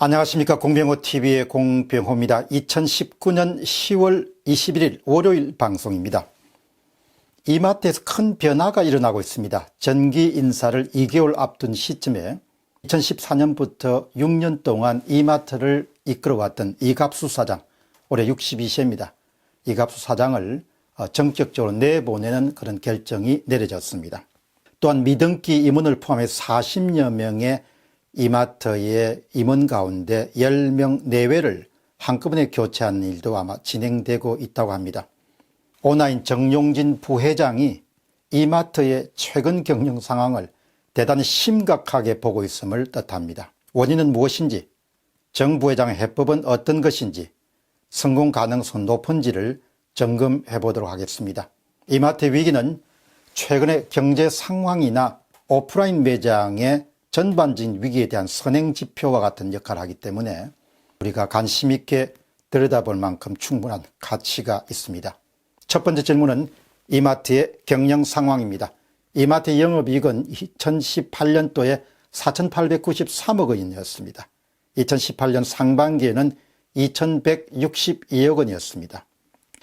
안녕하십니까. 공병호TV의 공병호입니다. 2019년 10월 21일 월요일 방송입니다. 이마트에서 큰 변화가 일어나고 있습니다. 전기 인사를 2개월 앞둔 시점에 2014년부터 6년 동안 이마트를 이끌어왔던 이갑수 사장, 올해 62세입니다. 이갑수 사장을 정격적으로 내보내는 그런 결정이 내려졌습니다. 또한 미등기 임원을 포함해 40여 명의 이마트의 임원 가운데 10명 내외를 한꺼번에 교체하는 일도 아마 진행되고 있다고 합니다. 오나인 정용진 부회장이 이마트의 최근 경영 상황을 대단히 심각하게 보고 있음을 뜻합니다. 원인은 무엇인지, 정 부회장의 해법은 어떤 것인지, 성공 가능성 높은지를 점검해 보도록 하겠습니다. 이마트의 위기는 최근의 경제 상황이나 오프라인 매장의 전반적인 위기에 대한 선행지표와 같은 역할을 하기 때문에 우리가 관심 있게 들여다볼 만큼 충분한 가치가 있습니다. 첫 번째 질문은 이마트의 경영 상황입니다. 이마트의 영업이익은 2018년도에 4,893억 원이었습니다. 2018년 상반기에는 2,162억 원이었습니다.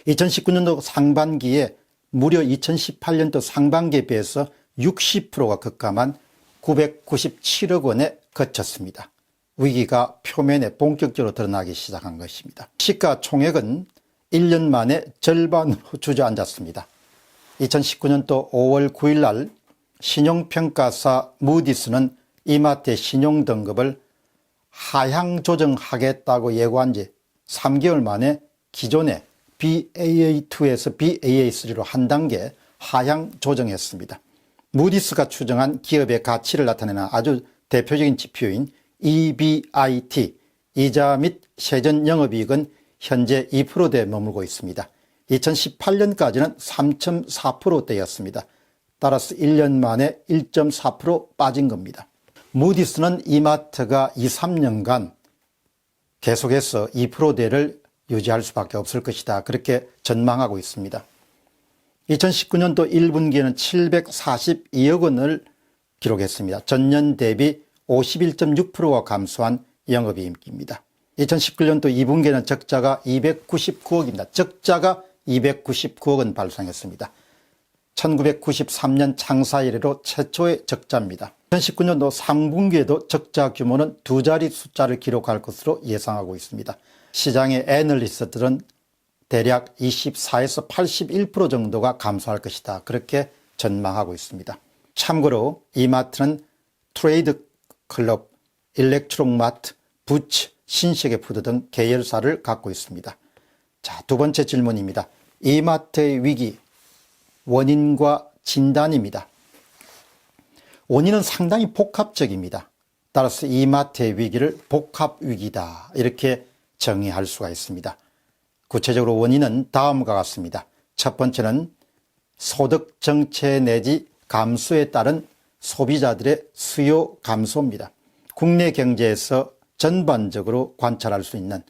2019년도 상반기에 무려 2018년도 상반기에 비해서 60%가 급감한 997억 원에 그쳤습니다. 위기가 표면에 본격적으로 드러나기 시작한 것입니다. 시가총액은 1년 만에 절반으로 주저앉았습니다. 2019년도 5월 9일 날 신용평가사 무디스는 이마트의 신용등급을 하향 조정하겠다고 예고한 지 3개월 만에 기존의 BAA2에서 BAA3로 한 단계 하향 조정했습니다. 무디스가 추정한 기업의 가치를 나타내는 아주 대표적인 지표인 EBIT, 이자 및 세전 영업이익은 현재 2%대에 머물고 있습니다. 2018년까지는 3.4%대였습니다. 따라서 1년 만에 1.4% 빠진 겁니다. 무디스는 이마트가 2, 3년간 계속해서 2%대를 유지할 수밖에 없을 것이다, 그렇게 전망하고 있습니다. 2019년도 1분기에는 742억 원을 기록했습니다. 전년 대비 51.6%가 감소한 영업이익입니다. 2019년도 2분기에는 적자가 299억입니다. 적자가 299억 원 발생했습니다. 1993년 창사 이래로 최초의 적자입니다. 2019년도 3분기에도 적자 규모는 두 자리 숫자를 기록할 것으로 예상하고 있습니다. 시장의 애널리스트들은 대략 24에서 81% 정도가 감소할 것이다, 그렇게 전망하고 있습니다. 참고로 이마트는 트레이드 클럽, 일렉트록마트, 부츠, 신세계푸드 등 계열사를 갖고 있습니다. 자, 두 번째 질문입니다. 이마트의 위기, 원인과 진단입니다. 원인은 상당히 복합적입니다. 따라서 이마트의 위기를 복합위기다, 이렇게 정의할 수가 있습니다. 구체적으로 원인은 다음과 같습니다. 첫 번째는 소득 정체 내지 감소에 따른 소비자들의 수요 감소입니다. 국내 경제에서 전반적으로 관찰할 수 있는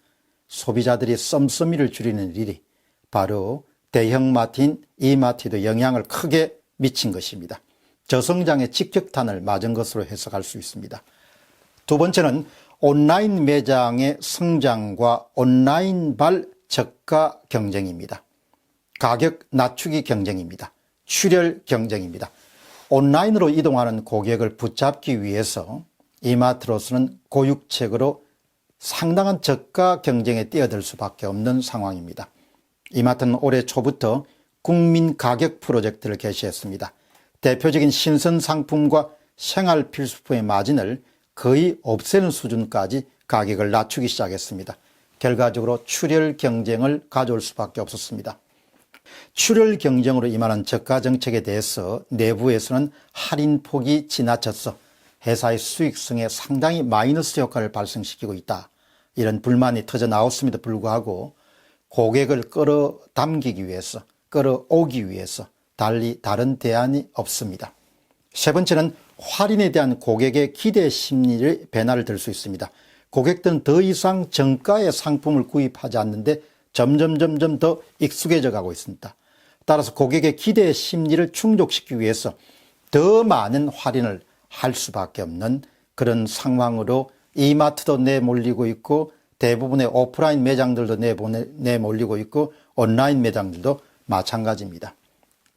소비자들이 씀씀이를 줄이는 일이 바로 대형마트인 이마트에도 영향을 크게 미친 것입니다. 저성장의 직격탄을 맞은 것으로 해석할 수 있습니다. 두 번째는 온라인 매장의 성장과 온라인발 저가 경쟁입니다. 가격 낮추기 경쟁입니다. 출혈 경쟁입니다. 온라인으로 이동하는 고객을 붙잡기 위해서 이마트로서는 고육책으로 상당한 저가 경쟁에 뛰어들 수밖에 없는 상황입니다. 이마트는 올해 초부터 국민 가격 프로젝트를 개시했습니다. 대표적인 신선 상품과 생활 필수품의 마진을 거의 없애는 수준까지 가격을 낮추기 시작했습니다. 결과적으로 출혈 경쟁을 가져올 수밖에 없었습니다. 출혈 경쟁으로 임하는 저가 정책에 대해서 내부에서는 할인폭이 지나쳐서 회사의 수익성에 상당히 마이너스 효과를 발생시키고 있다, 이런 불만이 터져 나왔음에도 불구하고 고객을 끌어당기기 위해서, 끌어오기 위해서 달리 다른 대안이 없습니다. 세 번째는 할인에 대한 고객의 기대 심리를 변화를 들 수 있습니다. 고객들은 더 이상 정가의 상품을 구입하지 않는데 점점 더 익숙해져 가고 있습니다. 따라서 고객의 기대 심리를 충족시키기 위해서 더 많은 할인을 할 수밖에 없는 그런 상황으로 이마트도 내몰리고 있고 대부분의 오프라인 매장들도 내몰리고 있고 온라인 매장들도 마찬가지입니다.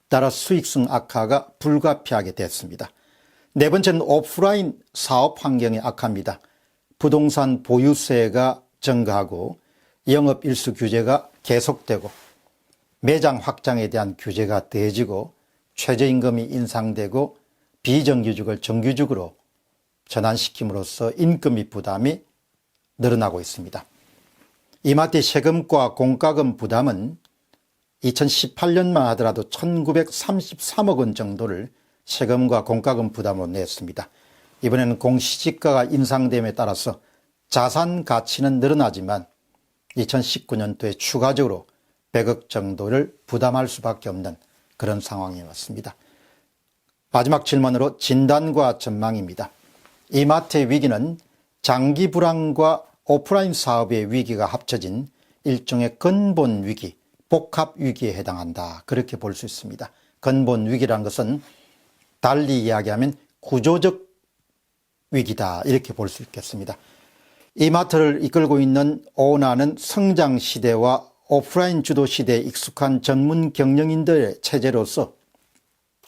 따라 수익성 악화가 불가피하게 됐습니다. 네 번째는 오프라인 사업 환경의 악화입니다. 부동산 보유세가 증가하고 영업일수 규제가 계속되고 매장 확장에 대한 규제가 더해지고 최저임금이 인상되고 비정규직을 정규직으로 전환시킴으로써 인건비 부담이 늘어나고 있습니다. 이마트의 세금과 공과금 부담은 2018년만 하더라도 1933억 원 정도를 세금과 공과금 부담으로 냈습니다. 이번에는 공시지가가 인상됨에 따라서 자산 가치는 늘어나지만 2019년도에 추가적으로 100억 정도를 부담할 수밖에 없는 그런 상황이 왔습니다. 마지막 질문으로 진단과 전망입니다. 이마트의 위기는 장기 불황과 오프라인 사업의 위기가 합쳐진 일종의 근본 위기, 복합 위기에 해당한다. 그렇게 볼 수 있습니다. 근본 위기라는 것은 달리 이야기하면 구조적 위기다. 이렇게 볼 수 있겠습니다. 이마트를 이끌고 있는 오나는 성장 시대와 오프라인 주도 시대에 익숙한 전문 경영인들의 체제로서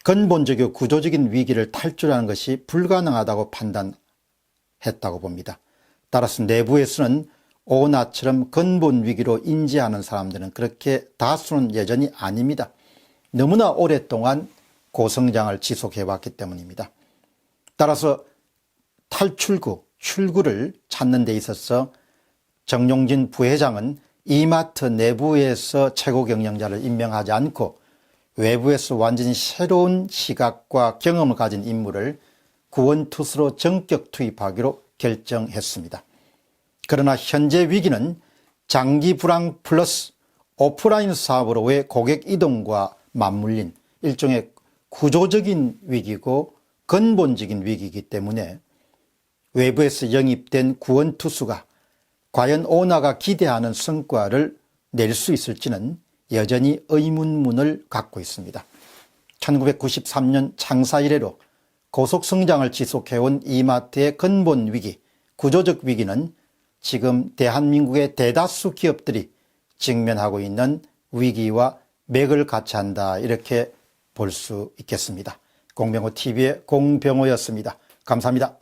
근본적이고 구조적인 위기를 탈출하는 것이 불가능하다고 판단했다고 봅니다. 따라서 내부에서는 오나처럼 근본 위기로 인지하는 사람들은 그렇게 다수는 여전히 아닙니다. 너무나 오랫동안 고성장을 지속해왔기 때문입니다. 따라서 탈출구, 출구를 찾는 데 있어서 정용진 부회장은 이마트 내부에서 최고 경영자를 임명하지 않고 외부에서 완전히 새로운 시각과 경험을 가진 인물을 구원투수로 전격 투입하기로 결정했습니다. 그러나 현재 위기는 장기 불황 플러스 오프라인 사업으로의 고객 이동과 맞물린 일종의 구조적인 위기고 근본적인 위기이기 때문에 외부에서 영입된 구원투수가 과연 오나가 기대하는 성과를 낼 수 있을지는 여전히 의문문을 갖고 있습니다. 1993년 창사 이래로 고속성장을 지속해온 이마트의 근본 위기, 구조적 위기는 지금 대한민국의 대다수 기업들이 직면하고 있는 위기와 맥을 같이 한다. 이렇게 볼 수 있겠습니다. 공병호TV의 공병호였습니다. 감사합니다.